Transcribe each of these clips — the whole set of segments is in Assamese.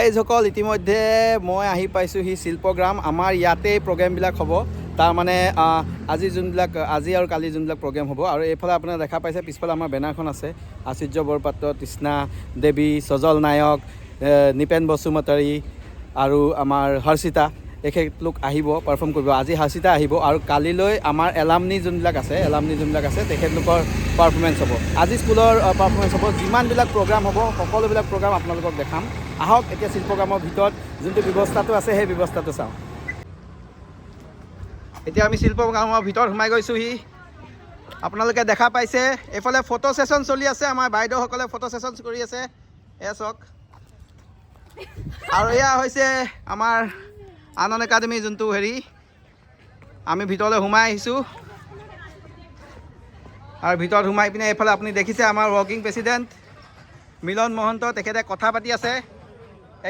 গাইজসকল ইতিমধ্যে মই আহি পাইছোঁহি শিল্পগ্ৰাম আমাৰ ইয়াতে প্ৰগ্ৰেমবিলাক হ'ব তাৰ মানে আজি আৰু কালি যোনবিলাক প্ৰগ্ৰেম হ'ব আৰু এইফালে আপোনাৰ দেখা পাইছে পিছফালে আমাৰ বেনাৰখন আছে আশ্চৰ্য বৰপাত্ৰ তৃষ্ণা দেৱী সজল নায়ক নিপেন বসুমতাৰী আৰু আমাৰ হৰ্ষিতা এখেতলোক আহিব পাৰফৰ্ম কৰিব আজি হৰ্ষিতা আহিব আৰু কালিলৈ আমাৰ এলামনি যোনবিলাক আছে তেখেতলোকৰ পাৰফৰ্মেঞ্চ হ'ব আজি স্কুলৰ পাৰফৰ্মেঞ্চ হ'ব যিমানবিলাক প্ৰগ্ৰাম হ'ব সকলোবিলাক প্ৰগ্ৰাম আপোনালোকক দেখাম আহক এতিয়া শিল্পগ্ৰামৰ ভিতৰত যোনটো ব্যৱস্থাটো আছে সেই ব্যৱস্থাটো চাওঁ এতিয়া আমি শিল্পগ্ৰামৰ ভিতৰত সোমাই গৈছোঁহি আপোনালোকে দেখা পাইছে এইফালে ফটো ছেশ্যন চলি আছে আমাৰ বাইদেউসকলে ফটো ছেশ্যন কৰি আছে এয়া চাওক আৰু এয়া হৈছে আমাৰ আনন্দ একাডেমি যোনটো হেৰি আমি ভিতৰলৈ সোমাই আহিছোঁ আৰু ভিতৰত সোমাই পিনে এইফালে আপুনি দেখিছে আমাৰ ৱৰ্কিং প্ৰেচিডেণ্ট মিলন মহন্ত তেখেতে কথা পাতি আছে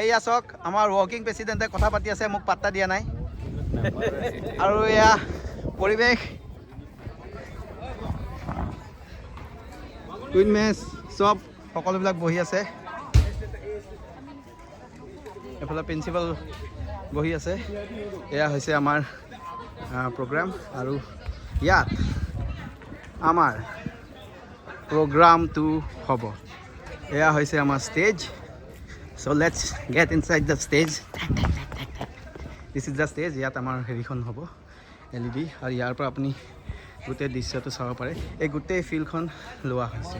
এয়া চাওক আমাৰ ৱৰ্কিং প্ৰেচিডেণ্টে কথা পাতি আছে মোক পাত্তা দিয়া নাই আৰু এয়া পৰিৱেশ টুইন মেচ চব সকলোবিলাক বহি আছে এইফালে প্ৰিন্সিপাল বহি আছে এয়া হৈছে আমাৰ প্ৰগ্ৰাম আৰু ইয়াত আমাৰ প্ৰগ্ৰামটো হ'ব এয়া হৈছে আমাৰ stage so' let's gate inside the stage this is the stage ইয়াত আমাৰ হেৰিখন হ'ব LED আৰু ইয়াৰ পৰা আপুনি গোটেই দৃশ্যটো চাব পাৰে এই গোটেই ফিল্ডখন লোৱা হৈছে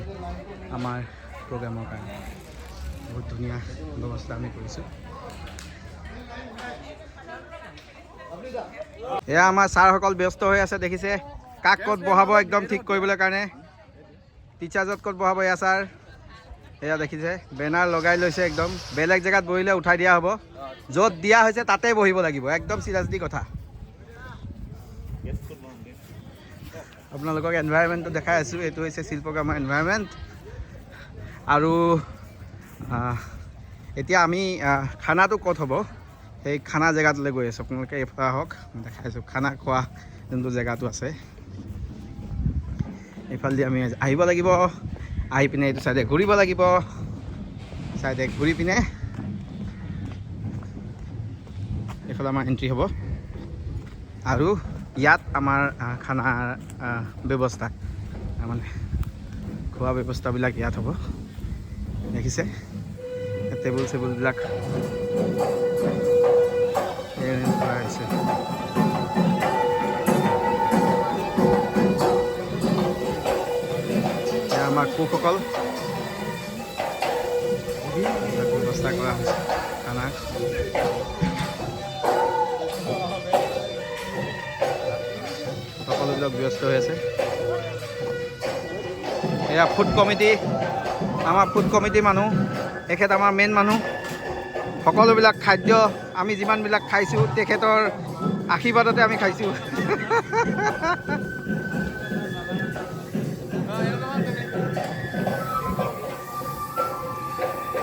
আমাৰ প্ৰগ্ৰামৰ কাৰণে বহুত ধুনীয়া ব্যৱস্থা আমি কৰিছোঁ এয়া আমাৰ ছাৰসকল ব্যস্ত হৈ আছে দেখিছে কাক ক'ত বহাব একদম ঠিক কৰিবলৈ কাৰণে টিচাৰ্ছত ক'ত বহাব এয়া ছাৰ এয়া দেখিছে বেনাৰ লগাই লৈছে একদম বেলেগ জেগাত বহিলে উঠাই দিয়া হ'ব য'ত দিয়া হৈছে তাতে বহিব লাগিব একদম চিৰিয়াছলি কথা আপোনালোকক এনভাইৰনমেণ্টটো দেখাই আছোঁ এইটো হৈছে শিল্পগ্ৰামৰ এনভাইৰনমেণ্ট আৰু এতিয়া আমি খানাটো ক'ত হ'ব সেই খানা জেগাটোলৈ গৈ আছোঁ আপোনালোকে এইফালে আহক দেখাইছোঁ খানা খোৱা যোনটো জেগাটো আছে এইফালেদি আমি আহিব লাগিব আহি পিনে এইটো চাইডে ঘূৰিব লাগিব চাইডে ঘূৰি পিনে এইফালে আমাৰ এণ্ট্ৰি হ'ব আৰু ইয়াত আমাৰ খানাৰ ব্যৱস্থা মানে খোৱা ব্যৱস্থাবিলাক ইয়াত হ'ব দেখিছে টেবুল চেবুলবিলাক কৰা হৈছে আমাৰ কুকসকল ব্যৱস্থা কৰা হৈছে খানা সকলোবিলাক ব্যস্ত হৈ আছে এয়া ফুড কমিটি আমাৰ ফুড কমিটি মানুহ এখেত আমাৰ মেইন মানুহ সকলোবিলাক খাদ্য আমি যিমানবিলাক খাইছোঁ তেখেতৰ আশীৰ্বাদতে আমি খাইছোঁ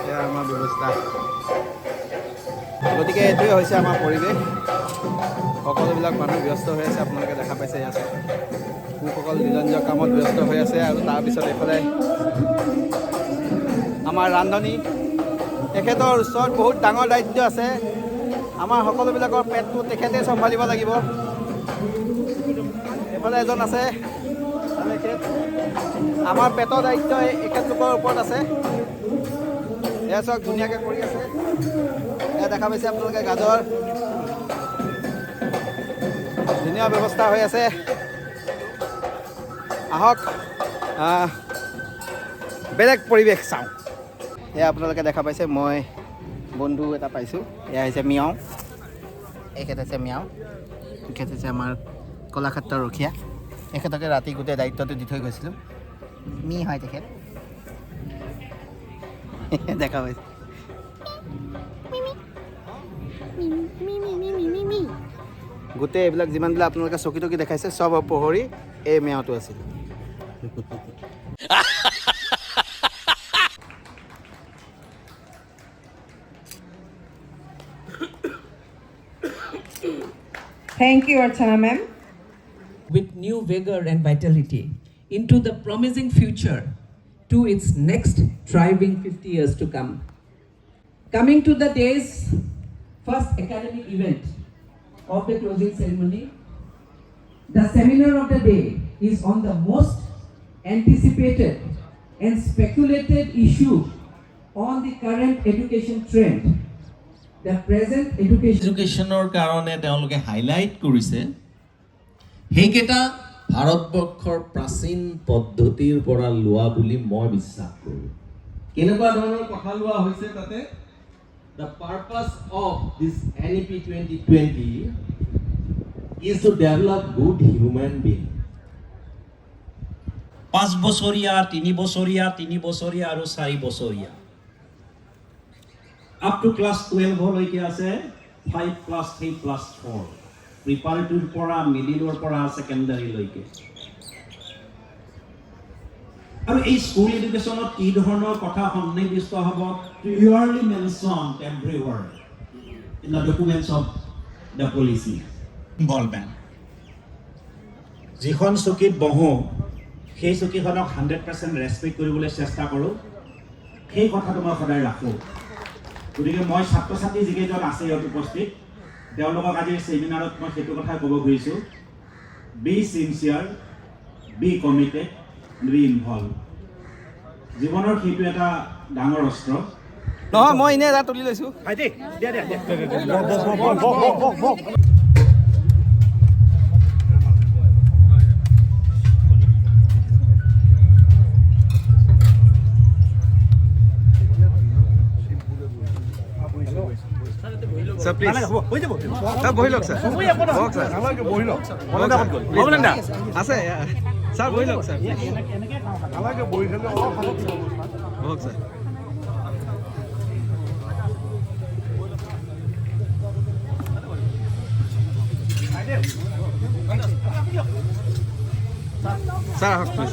এয়া আমাৰ ব্যৱস্থা গতিকে এইটোৱে হৈছে আমাৰ পৰিৱেশ সকলোবিলাক মানুহ ব্যস্ত হৈ আছে আপোনালোকে দেখা পাইছে ইয়াত কুকসকল নিজৰ নিজৰ কামত ব্যস্ত হৈ আছে আৰু তাৰপিছত এইফালে আমাৰ ৰান্ধনি তেখেতৰ ওচৰত বহুত ডাঙৰ দায়িত্ব আছে আমাৰ সকলোবিলাকৰ পেটটো তেখেতে চম্ভালিব লাগিব এইফালে এজন আছে আমাৰ পেটৰ দায়িত্ব এখেতলোকৰ ওপৰত আছে এয়া চাওক ধুনীয়াকৈ কৰি আছে এয়া দেখা পাইছে আপোনালোকে গাজৰ ধুনীয়া ব্যৱস্থা হৈ আছে আহক বেলেগ পৰিৱেশ চাওঁ এয়া আপোনালোকে দেখা পাইছে মই বন্ধু এটা পাইছোঁ এয়া হৈছে মিয়াও এখেত হৈছে মিয়াও এখেত হৈছে আমাৰ কলাক্ষেত্ৰৰ ৰখীয়া এখেতকে ৰাতি গোটেই দায়িত্বটো দি থৈ গৈছিলোঁ মি হয় তেখেত দেখা পাইছে গোটেই এইবিলাক যিমানবিলাক আপোনালোকে চকী টকী দেখাইছে চব পোহৰি এই মেয়াটো আছিল Thank you, Archana ma'am. With new vigor and vitality into the promising future to its next thriving 50 years to come. Coming to the day's first academic event of the closing ceremony, the seminar of the day is on the most anticipated and speculated issue on the current education trend. The present এডুকেশ্যনৰ কাৰণে তেওঁলোকে হাইলাইট কৰিছে সেইকেইটা ভাৰতবৰ্ষৰ প্ৰাচীন পদ্ধতিৰ পৰা লোৱা বুলি মই বিশ্বাস কৰোঁ। কেনেকুৱা ধৰণৰ কথা লোৱা হৈছে তাতে? The purpose of this NEP 2020 is to develop good human being. 5 বছৰীয়া, 3 বছৰীয়া, 3 বছৰীয়া আৰু 4 বছৰীয়া। Up to class 12 লৈকে আছে 5 plus 3 plus 4 preparatory পৰা মিডিলৰ পৰা সেকেন্ডাৰী লৈকে। আৰু এই স্কুল এডুকেশ্যনত কি ধৰণৰ কথা সন্নিৱিষ্ট হ'ব clearly mentioned everywhere in the documents of the policy involvement। যিখন চকীত বহো সেই চকীখনক 100% ৰেসপেক্ট কৰিবলৈ চেষ্টা কৰোঁ, সেই কথাটো মই সদায় ৰাখোঁ। গতিকে মই ছাত্ৰ ছাত্ৰী যিকেইজন আছে ইয়াত উপস্থিত তেওঁলোকক আজিৰ ছেমিনাৰত মই সেইটো কথা ক'ব খুজিছোঁ, be sincere, be committed, be involve. জীৱনৰ সেইটো এটা ডাঙৰ অস্ত্ৰ। নহয় মই এনেই এটা তুলি লৈছোঁ। Sir, please. Sir, বহি লওক স্যার। বহক স্যার। বহি লওক। বহি না। আছে। স্যার বহি লওক স্যার। আমাকে বহি খেলে অলপ বহক স্যার। স্যার আহক প্লিজ।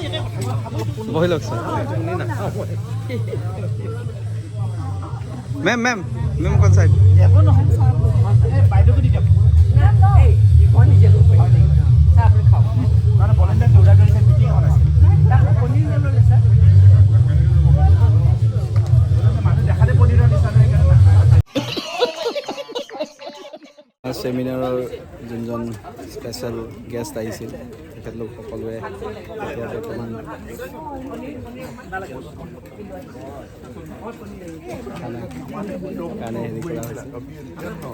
বহি লওক স্যার। ম্যাম ম্যাম ম্যাম কোন সাইড? সেমিনাৰৰ যোনজন স্পেচিয়েল গেষ্ট আহিছিল তেখেতলোক সকলোৱে এতিয়া বৰ্তমান কাৰণে হেৰি কৰা হৈছে।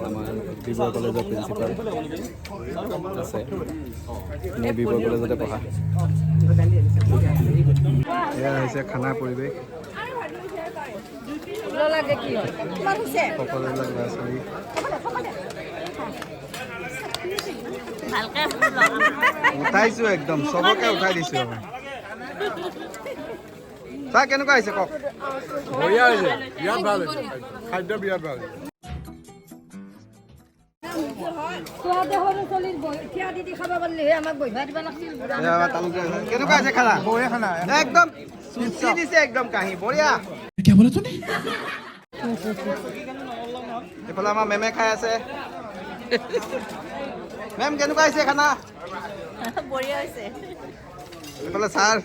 আমাৰ বিবৰ কলেজৰ প্ৰিন্সিপাল আছে, মই বিবৰ কলেজতে পঢ়া। এয়া হৈছে খানাৰ পৰিৱেশ, সকলোবিলাক ল'ৰা ছোৱালী উঠাইছো, একদম চবকে উঠাই দিছো। চাহ কেনেকুৱা হৈছে কওক? বঢ়িয়া হৈছে, বিৰাট ভাল হৈছে, খাদ্য বিৰাট ভাল হৈছে। কেনেকুৱা হৈছে খানা? বঢ়িয়া খানা, একদম চুচি দিছে, একদম কাহি বঢ়িয়া। এইফালে আমাৰ মেমে খাই আছে। মেম কেনেকুৱা হৈছে খানা? বঢ়িয়া হৈছে। এইফালে ছাৰ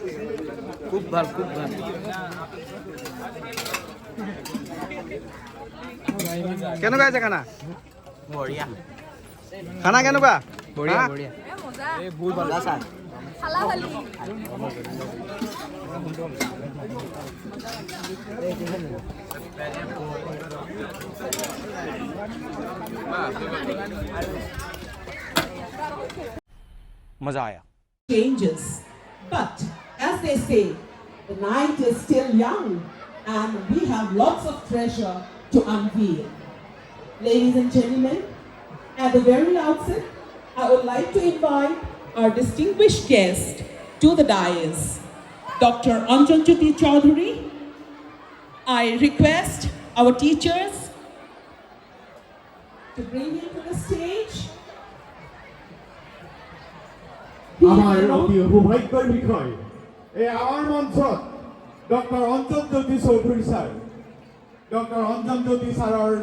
খুব ভাল, খুব ভাল। কেনেকুৱা হৈছে খানা? বঢ়িয়া। খানা কেনেকুৱা? বঢ়িয়া বঢ়িয়া। বহুত ভাল ছাৰ। मजा आया। Changes, but as they say, the night is still young and we have lots of treasure to unveil. Ladies and gentlemen, at the very outset, I would like to invite our distinguished guest to the dais, Dr. Anjanjyoti Chaudhary. I request our teachers to bring him to the stage. আমাৰ অতি সৌভাগ্যৰ বিষয় এই আমাৰ মঞ্চত doctor Anjanjyoti Choudhury sir, doctor Anjanjyoti ছাৰৰ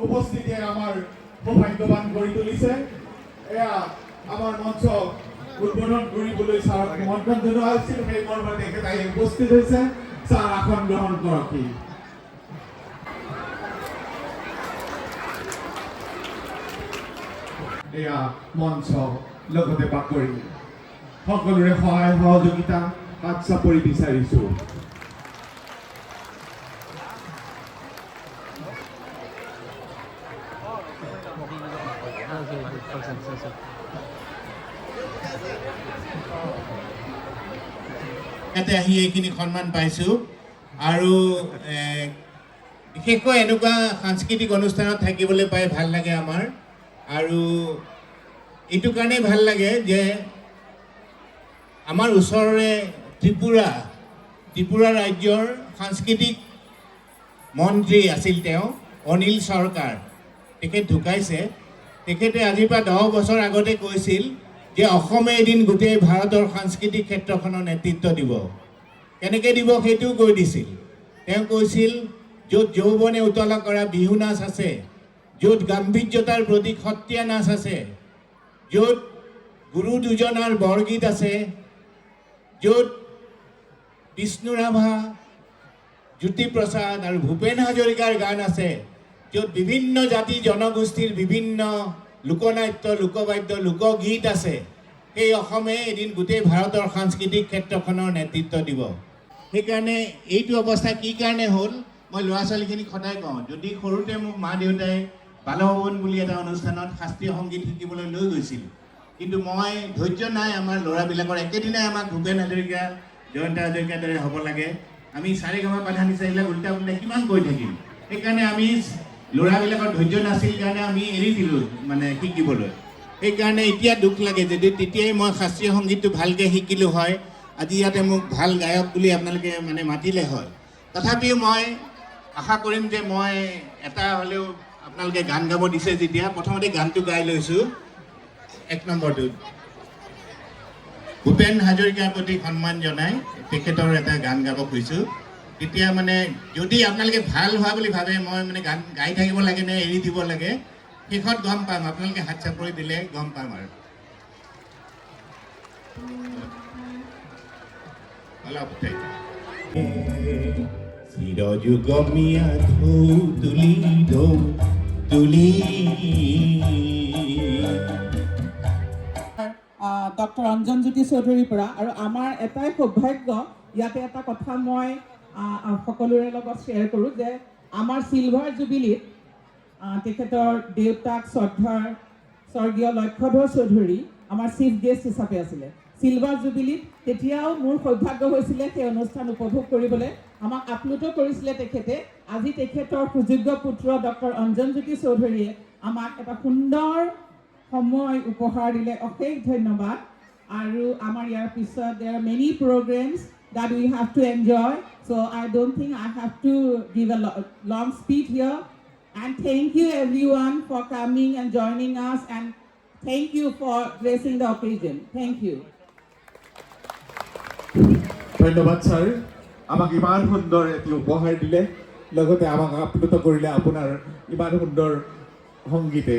উপস্থিতিয়ে আমাৰ সৌভাগ্যৱান কৰি তুলিছে। এয়া আমাৰ মঞ্চ উদ্বোধন কৰিবলৈ ছাৰক নিমন্ত্ৰণ জনোৱা হৈছিল, সেই মৰ্মে তেখেত আহি উপস্থিত হৈছে। ছাৰ আসন গ্ৰহণ কৰক। এয়া মঞ্চ লগতে বাকৰি সকলোৰে সহায় সহযোগিতা হাত চাপৰি বিচাৰিছোঁ। ইয়াতে আহি এইখিনি সন্মান পাইছোঁ আৰু বিশেষকৈ এনেকুৱা সাংস্কৃতিক অনুষ্ঠানত থাকিবলৈ পাই ভাল লাগে আমাৰ আৰু এইটো কাৰণেই ভাল লাগে যে আমাৰ ওচৰৰে ত্ৰিপুৰা ৰাজ্যৰ সাংস্কৃতিক মন্ত্ৰী আছিল তেওঁ অনিল চৰকাৰ, তেখেত ঢুকাইছে। তেখেতে আজিৰ পৰা 10 বছৰ আগতে কৈছিল যে অসমে এদিন গোটেই ভাৰতৰ সাংস্কৃতিক ক্ষেত্ৰখনৰ নেতৃত্ব দিব। কেনেকৈ দিব সেইটোও কৈ দিছিল। তেওঁ কৈছিল য'ত যৌৱনে উতলা কৰা বিহু নাচ আছে, য'ত গাম্ভীৰ্যতাৰ প্ৰতীক সত্ৰীয়া নাচ আছে, য'ত গুৰু দুজনাৰ বৰগীত আছে, য'ত বিষ্ণু ৰাভা, জ্যোতিপ্ৰসাদ আৰু ভূপেন হাজৰিকাৰ গান আছে, য'ত বিভিন্ন জাতি জনগোষ্ঠীৰ বিভিন্ন লোকনাট্য, লোকবাদ্য, লোকগীত আছে, সেই অসমে এদিন গোটেই ভাৰতৰ সাংস্কৃতিক ক্ষেত্ৰখনৰ নেতৃত্ব দিব। সেইকাৰণে এইটো অৱস্থা কি কাৰণে হ'ল মই ল'ৰা ছোৱালীখিনিক সদায় কওঁ, যদি সৰুতে মোক মা দেউতাই বালভৱন বুলি এটা অনুষ্ঠানত শাস্ত্ৰীয় সংগীত শিকিবলৈ লৈ গৈছিল, কিন্তু মই ধৈৰ্য নাই আমাৰ ল'ৰাবিলাকৰ একেদিনাই আমাক ভূপেন হাজৰিকা, জয়ন্ত হাজৰিকাৰ দৰে হ'ব লাগে, আমি চাৰিগামা পাধা নিচা এইবিলাক উল্টা পুল্টা কিমান কৈ থাকিম। সেইকাৰণে আমি ল'ৰাবিলাকৰ ধৈৰ্য নাছিল কাৰণে আমি এৰি দিলোঁ মানে শিকিবলৈ। সেইকাৰণে এতিয়া দুখ লাগে যদি তেতিয়াই মই শাস্ত্ৰীয় সংগীতটো ভালকৈ শিকিলোঁ হয়, আজি ইয়াতে মোক ভাল গায়ক বুলি আপোনালোকে মানে মাতিলে হয়। তথাপিও মই আশা কৰিম যে মই এটা হ'লেও আপোনালোকে গান গাব দিছে যেতিয়া প্ৰথমতে গানটো গাই লৈছোঁ। 1 নম্বৰটো ভূপেন হাজৰিকাৰ প্ৰতি সন্মান জনাই তেখেতৰ এটা গান গাব খুজিছোঁ। তেতিয়া মানে যদি আপোনালোকে ভাল হোৱা বুলি ভাবে মই মানে গান গাই থাকিব লাগে নে এৰি দিব লাগে, শেষত গম পাম, আপোনালোকে হাত চাপৰি দিলে গম পাম আৰু অলপ চিৰযুগমীয়া ঢৌ তুলি ডক্টৰ অঞ্জনজ্যোতি চৌধুৰীৰ পৰা। আৰু আমাৰ এটাই সৌভাগ্য, ইয়াতে এটা কথা মই সকলোৰে লগত শ্বেয়াৰ কৰোঁ যে আমাৰ চিলভাৰ জুবিলিত তেখেতৰ দেউতাক শ্ৰদ্ধাৰ স্বৰ্গীয় লক্ষ্যধৰ চৌধুৰী আমাৰ চিফ গেষ্ট হিচাপে আছিলে চিলভাৰ জুবিলিত। তেতিয়াও মোৰ সৌভাগ্য হৈছিলে সেই অনুষ্ঠান উপভোগ কৰিবলৈ, আমাক আপ্লুত কৰিছিলে তেখেতে। আজি তেখেতৰ সুযোগ্য পুত্ৰ ডক্টৰ অঞ্জনজ্যোতি চৌধুৰীয়ে আমাক এটা সুন্দৰ সময় উপহাৰ দিলে, অশেষ ধন্যবাদ। আৰু আমাৰ ইয়াৰ পিছত there are many programs that we have to enjoy, so I don't think I have to give a long speech here. And thank you everyone for coming and joining us, and thank you for gracing the occasion. Thank you. ধন্যবাদ ছাৰ, আমাক ইমান সুন্দৰ এটি উপহাৰ দিলে, লগতে আমাক আপ্লুত কৰিলে আপোনাৰ ইমান সুন্দৰ সংগীতে।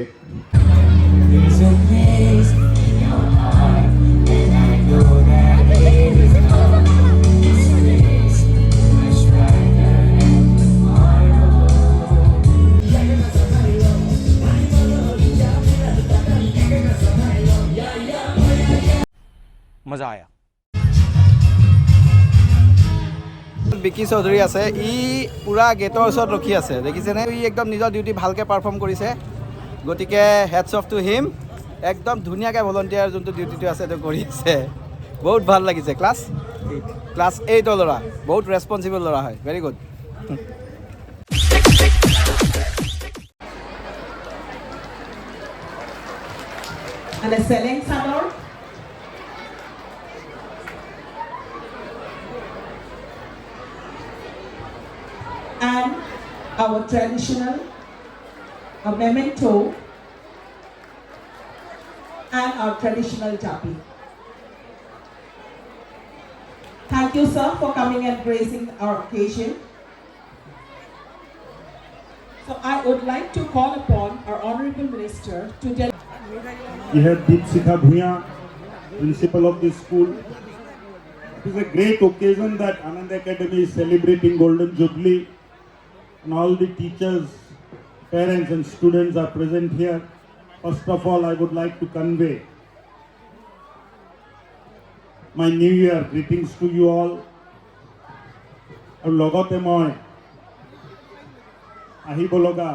মজা আয়া। বিকি চৌধুৰী আছে, ই পুৰা গেটৰ ওচৰত ৰখি আছে, দেখিছেনে? ই একদম নিজৰ ডিউটি ভালকৈ পাৰফৰ্ম কৰিছে, গতিকে হেডছ অফ টু হিম। একদম ধুনীয়াকৈ ভলণ্টিয়াৰ যোনটো ডিউটিটো আছে সেইটো কৰি আছে, বহুত ভাল লাগিছে। ক্লাছ 8ৰ ল'ৰা, বহুত ৰেছপনচিবল ল'ৰা হয়, very good. And a selling salon. And our traditional, a memento, and our traditional tapi. Thank you, sir, for coming and gracing our occasion. So I would like to call upon our Honorable Minister to tell. We have Deepshikha Bhuya, principal of this school. It is a great occasion that Anand Academy is celebrating Golden Jubilee, and all the teachers, parents and students are present here. First of all, I would like to convey my New Year greetings to you all. আৰু লগতে মই আহিব লগা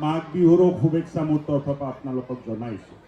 মাঘ বিহুৰো শুভেচ্ছা মোৰ তৰফৰ পৰা আপোনালোকক জনাইছোঁ।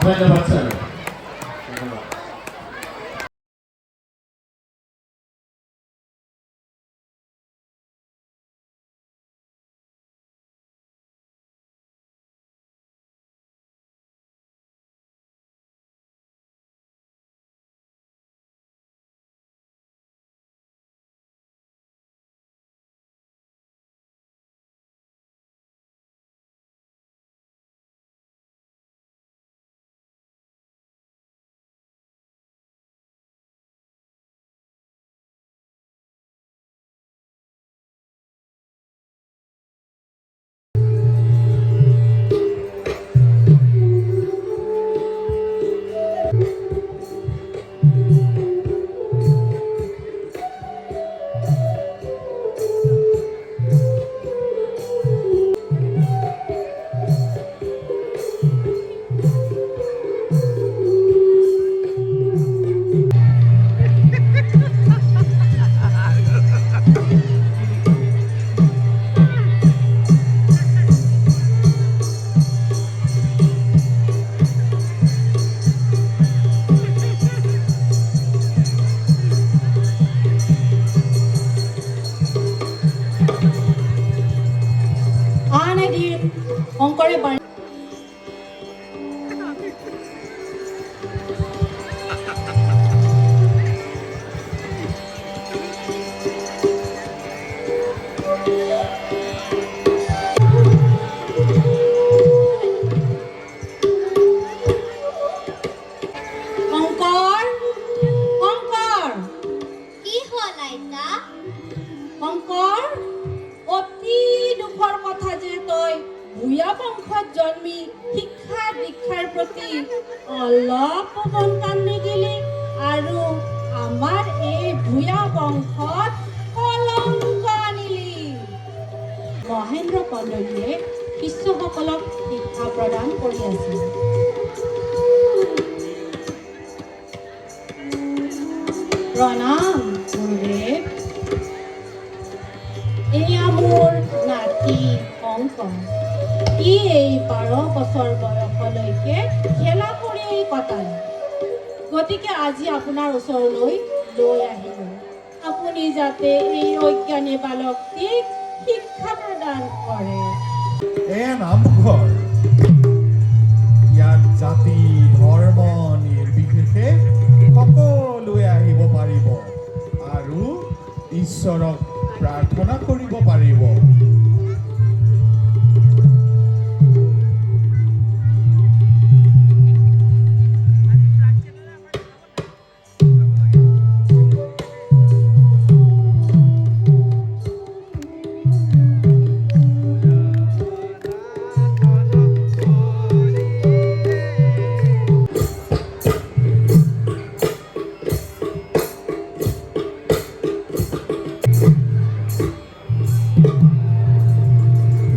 ধন্যবাদ স্যাৰ। অংকৰে বাণী জন্মি শিক্ষা দীক্ষাৰ প্ৰতি অলপ মনকান নিদিলি আৰু আমাৰ এই ভূঞা বংশত কলংক আনিলি। মহেন্দ্ৰ কন্দলীয়ে শিষ্যসকলক শিক্ষা প্ৰদান কৰি আছিল। প্ৰণাম গুৰুদেৱ। এয়া মোৰ নাতি অংক। ই এই 12 বছৰ বয়সলৈকে খেলা কৰি কটালে। গতিকে আজি আপোনাৰ ওচৰলৈ লৈ আহিলোঁ, আপুনি যাতে এই অজ্ঞানী বালকটিক শিক্ষা প্ৰদান কৰে। এয়া নামঘৰ, ইয়াত জাতি ধৰ্ম নিৰ্বিশেষে সকলোৱে আহিব পাৰিব আৰু ঈশ্বৰক প্ৰাৰ্থনা কৰিব পাৰিব।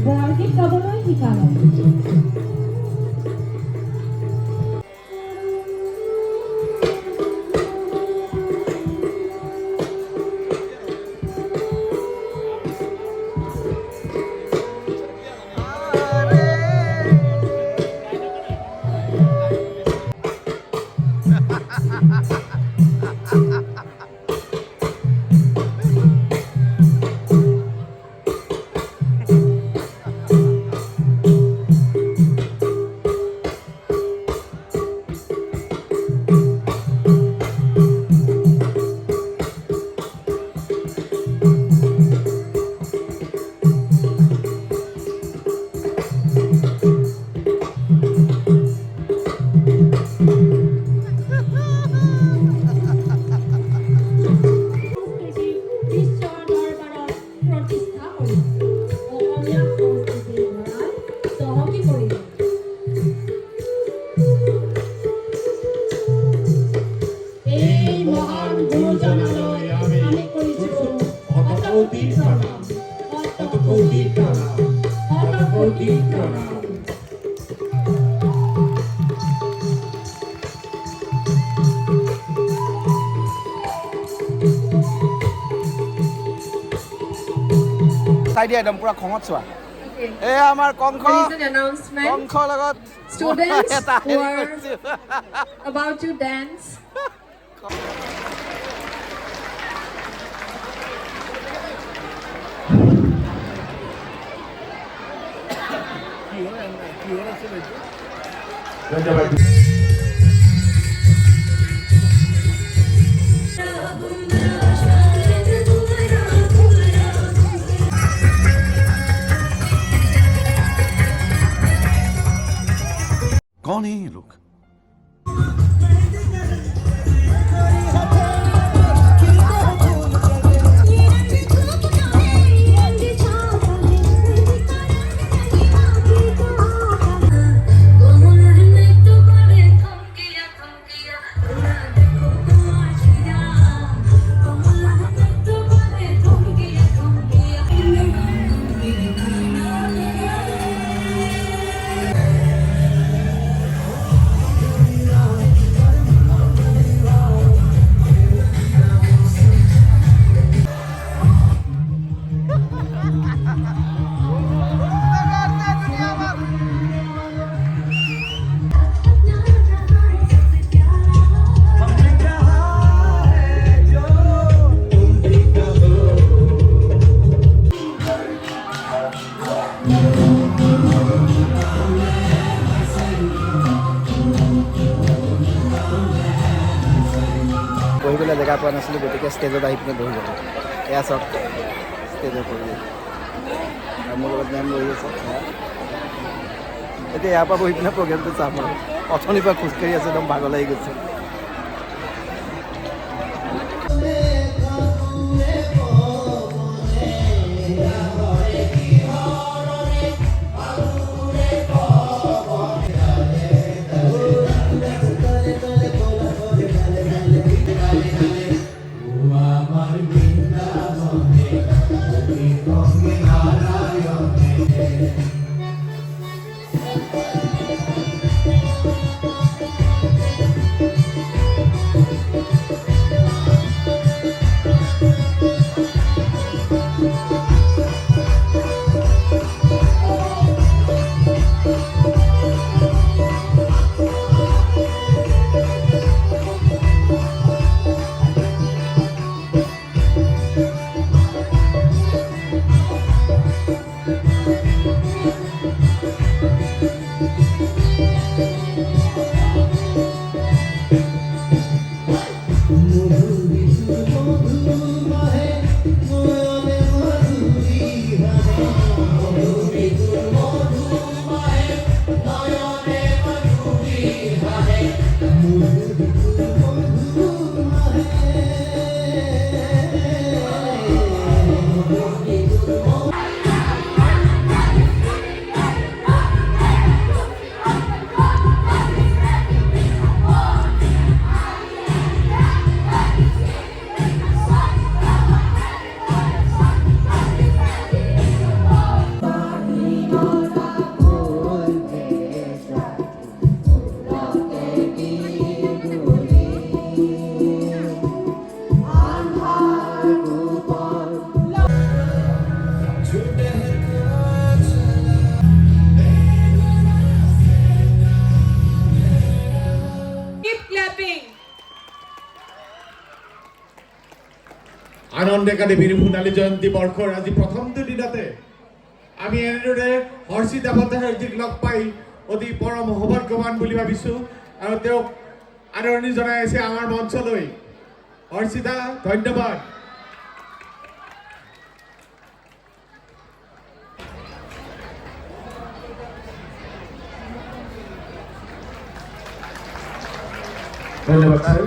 বৰগীত গাবলৈ শিকালে। চাই দিয়া একদম পুৰা খঙত চোৱা। এয়া আমাৰ কংস, কংসৰ লগত Students এটা who হেৰি are কৰিছোঁ। about to dance. कौन है ये लोग? বহিবলৈ জেগা পোৱা নাছিলোঁ, গতিকে ষ্টেজত আহি পিনে বহি গ'লোঁ। এয়া চাওক ষ্টেজৰ পৰিৱেশ, মোৰ লগত মেম বহি আছে। এতিয়া ইয়াৰ পৰা বহি পিনে প্ৰগ্ৰেমটো চাম আৰু অথনিৰ পৰা খোজকাঢ়ি আছে, একদম ভাগৰ লাগি গৈছে। আনন্দ একাডেমীৰ সোণালী জয়ন্তী বৰ্ষৰ আজি প্ৰথমটো দিনতে আমি এনেদৰে হৰ্ষিতা ভট্টাচাৰ্যক লগ পাই অতি পৰম সৌভাগ্যৱান বুলি ভাবিছোঁ আৰু তেওঁক আদৰণি জনাই আছে আমাৰ মঞ্চলৈ। হৰ্ষিতা, ধন্যবাদ। ধন্যবাদ স্যাৰ,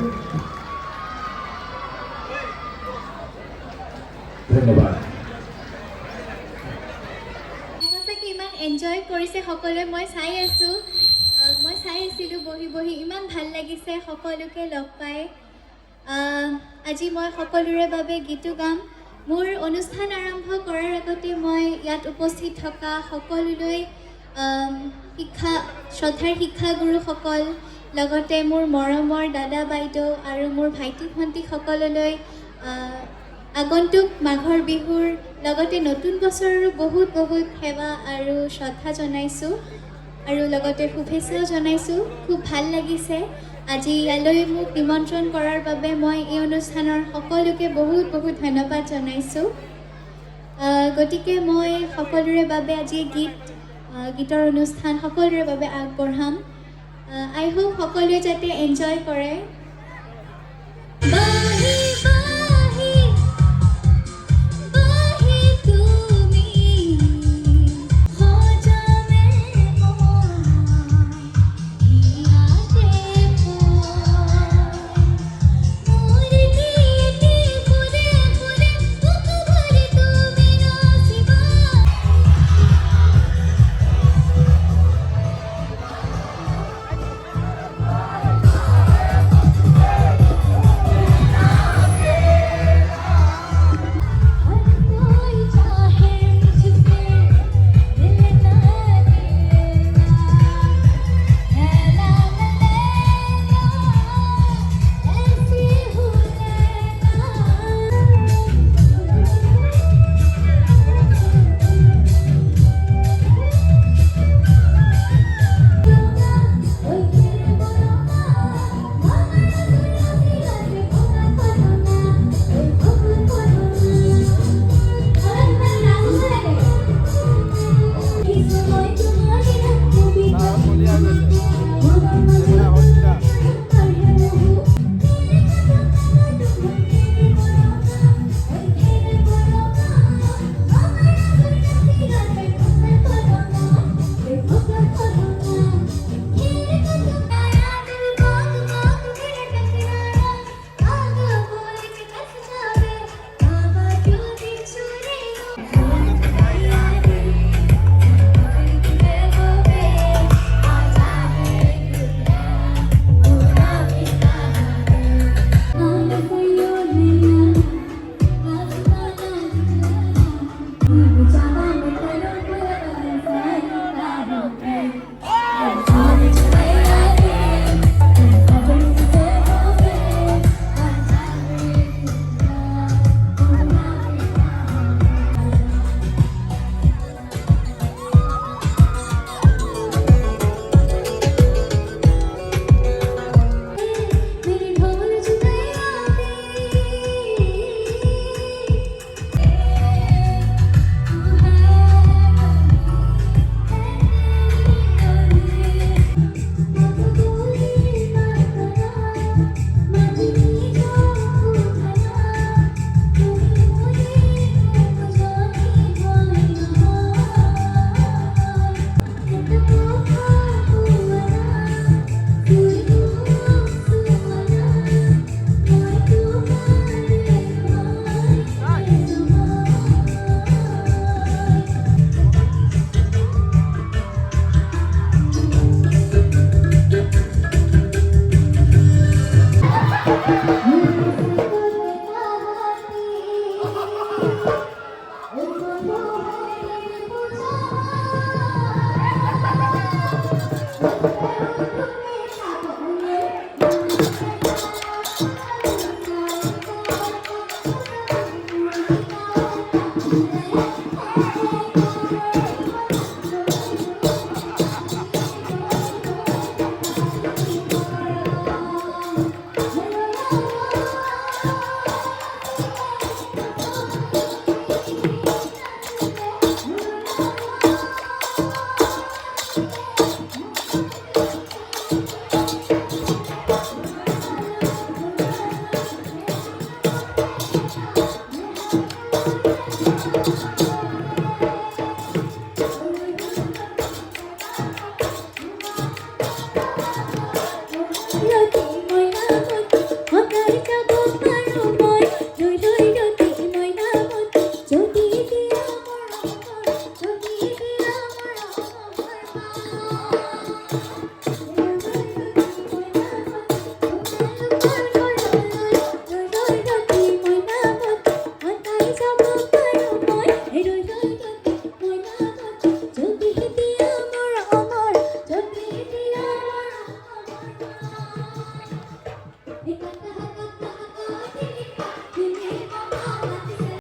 ধন্যবাদ। সঁচাকৈ ইমান এনজয় কৰিছে সকলোৱে, মই চাই আছিলোঁ বহি ইমান ভাল লাগিছে সকলোকে লগ পাই। আজি মই সকলোৰে বাবে গীতো গাম। মোৰ অনুষ্ঠান আৰম্ভ কৰাৰ আগতে মই ইয়াত উপস্থিত থকা সকলোলৈ শ্ৰদ্ধাৰ শিক্ষাগুৰুসকল, লগতে মোৰ মৰমৰ দাদা বাইদেউ আৰু মোৰ ভাইটি ভণ্টিসকললৈ আগন্তুক মাঘৰ বিহুৰ লগতে নতুন বছৰৰো বহুত বহুত সেৱা আৰু শ্ৰদ্ধা জনাইছোঁ আৰু লগতে শুভেচ্ছাও জনাইছোঁ। খুব ভাল লাগিছে আজি ইয়ালৈ মোক নিমন্ত্ৰণ কৰাৰ বাবে। মই এই অনুষ্ঠানৰ সকলোকে বহুত বহুত ধন্যবাদ জনাইছোঁ। গতিকে মই সকলোৰে বাবে আজি গীতৰ অনুষ্ঠান সকলোৰে বাবে আগবঢ়াম। আই হোপ সকলোৱে যাতে এনজয় কৰে।